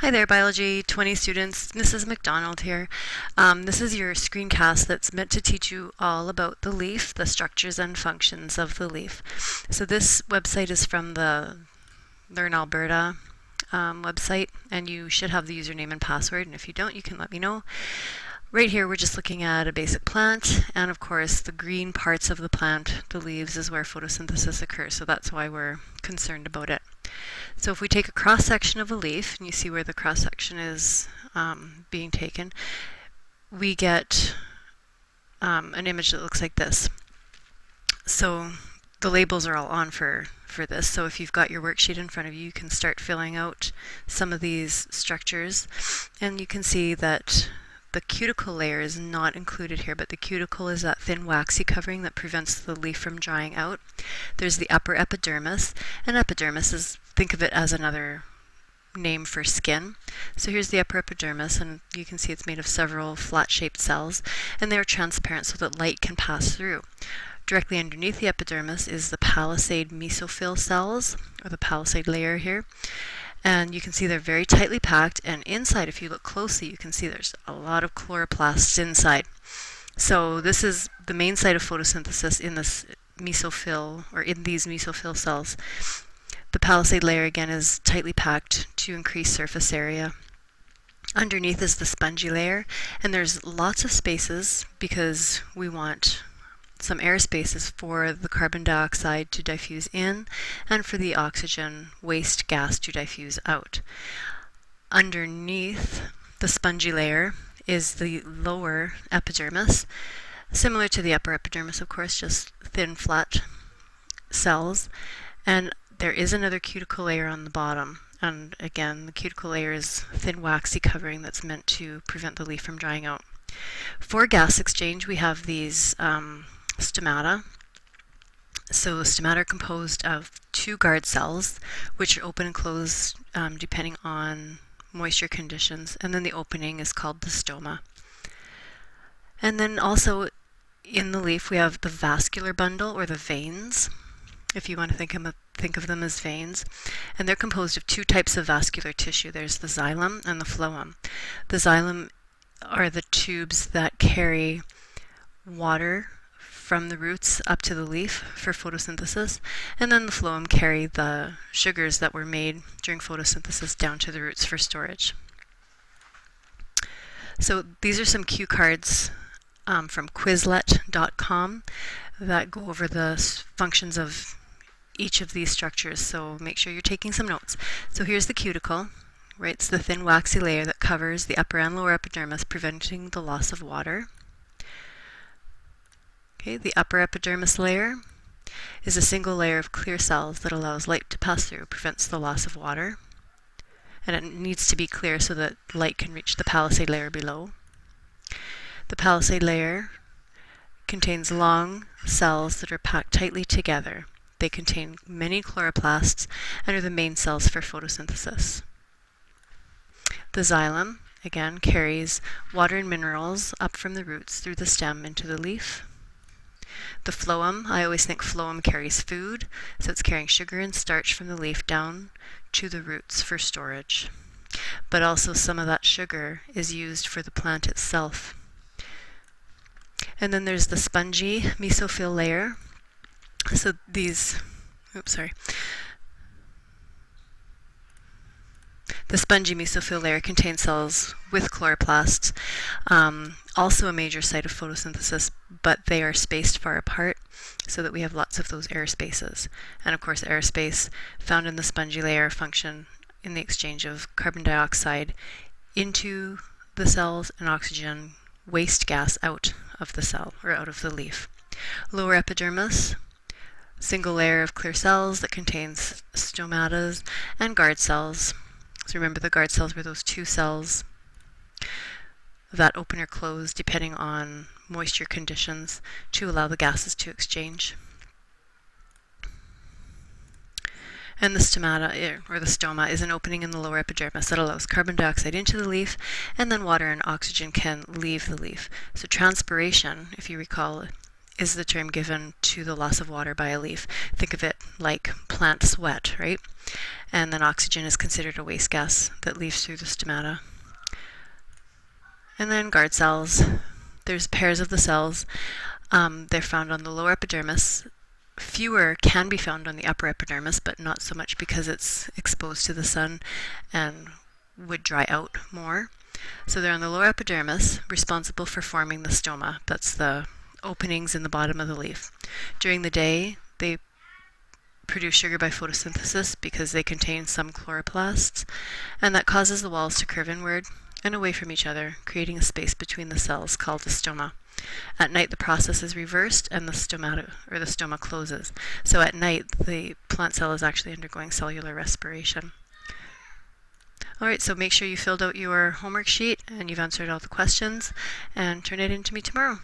Hi there, Biology 20 students. Mrs. McDonald here. This is your screencast that's meant to teach you all about the leaf, the structures and functions of the leaf. So this website is from the Learn Alberta website, and you should have the username and password, and if you don't, you can let me know. Right here, we're just looking at a basic plant, and of course, the green parts of the plant, the leaves, is where photosynthesis occurs, so that's why we're concerned about it. So if we take a cross-section of a leaf, and you see where the cross-section is being taken, we get an image that looks like this. So the labels are all on for this, so if you've got your worksheet in front of you, you can start filling out some of these structures, and you can see that the cuticle layer is not included here, but the cuticle is that thin waxy covering that prevents the leaf from drying out. There's the upper epidermis, and epidermis is, think of it as another name for skin. So here's the upper epidermis, and you can see it's made of several flat-shaped cells, and they're transparent so that light can pass through. Directly underneath the epidermis is the palisade mesophyll cells, or the palisade layer here. And you can see they're very tightly packed, and inside, if you look closely, you can see there's a lot of chloroplasts inside. So this is the main site of photosynthesis in this mesophyll, or in these mesophyll cells. The palisade layer again is tightly packed to increase surface area. Underneath is the spongy layer, and there's lots of spaces because we want some air spaces for the carbon dioxide to diffuse in and for the oxygen waste gas to diffuse out. Underneath the spongy layer is the lower epidermis, similar to the upper epidermis, of course, just thin flat cells, and there is another cuticle layer on the bottom, and again the cuticle layer is thin waxy covering that's meant to prevent the leaf from drying out. For gas exchange, we have these stomata. So stomata are composed of two guard cells, which are open and close depending on moisture conditions, and then the opening is called the stoma. And then also in the leaf we have the vascular bundle, or the veins, if you want to think of them as veins, and they're composed of two types of vascular tissue. There's the xylem and the phloem. The xylem are the tubes that carry water from the roots up to the leaf for photosynthesis, and then the phloem carry the sugars that were made during photosynthesis down to the roots for storage. So these are some cue cards from Quizlet.com that go over the functions of each of these structures, so make sure you're taking some notes. So here's the cuticle, right? It's the thin waxy layer that covers the upper and lower epidermis, preventing the loss of water. Okay, the upper epidermis layer is a single layer of clear cells that allows light to pass through, prevents the loss of water, and it needs to be clear so that light can reach the palisade layer below. The palisade layer contains long cells that are packed tightly together. They contain many chloroplasts and are the main cells for photosynthesis. The xylem, again, carries water and minerals up from the roots through the stem into the leaf. The phloem, I always think phloem carries food, so it's carrying sugar and starch from the leaf down to the roots for storage. But also some of that sugar is used for the plant itself. And then there's the spongy mesophyll layer. So these, the spongy mesophyll layer contains cells with chloroplasts, also a major site of photosynthesis, but they are spaced far apart so that we have lots of those air spaces. And of course, airspace found in the spongy layer function in the exchange of carbon dioxide into the cells and oxygen waste gas out of the cell, or out of the leaf. Lower epidermis, single layer of clear cells that contains stomatas and guard cells. So remember, the guard cells were those two cells that open or close depending on moisture conditions to allow the gases to exchange. And the stomata, or the stoma, is an opening in the lower epidermis that allows carbon dioxide into the leaf, and then water and oxygen can leave the leaf. So transpiration, if you recall, is the term given to the loss of water by a leaf. Think of it like plant sweat, right? and then oxygen is considered a waste gas that leaves through the stomata. And then guard cells. There's pairs of the cells. They're found on the lower epidermis. Fewer can be found on the upper epidermis, but not so much because it's exposed to the sun and would dry out more. So they're on the lower epidermis, responsible for forming the stoma. That's the openings in the bottom of the leaf. During the day, they produce sugar by photosynthesis because they contain some chloroplasts, and that causes the walls to curve inward and away from each other, creating a space between the cells called the stoma. At night, the process is reversed and the stoma closes. So at night, the plant cell is actually undergoing cellular respiration. All right, so make sure you filled out your homework sheet and you've answered all the questions, and turn it in to me tomorrow.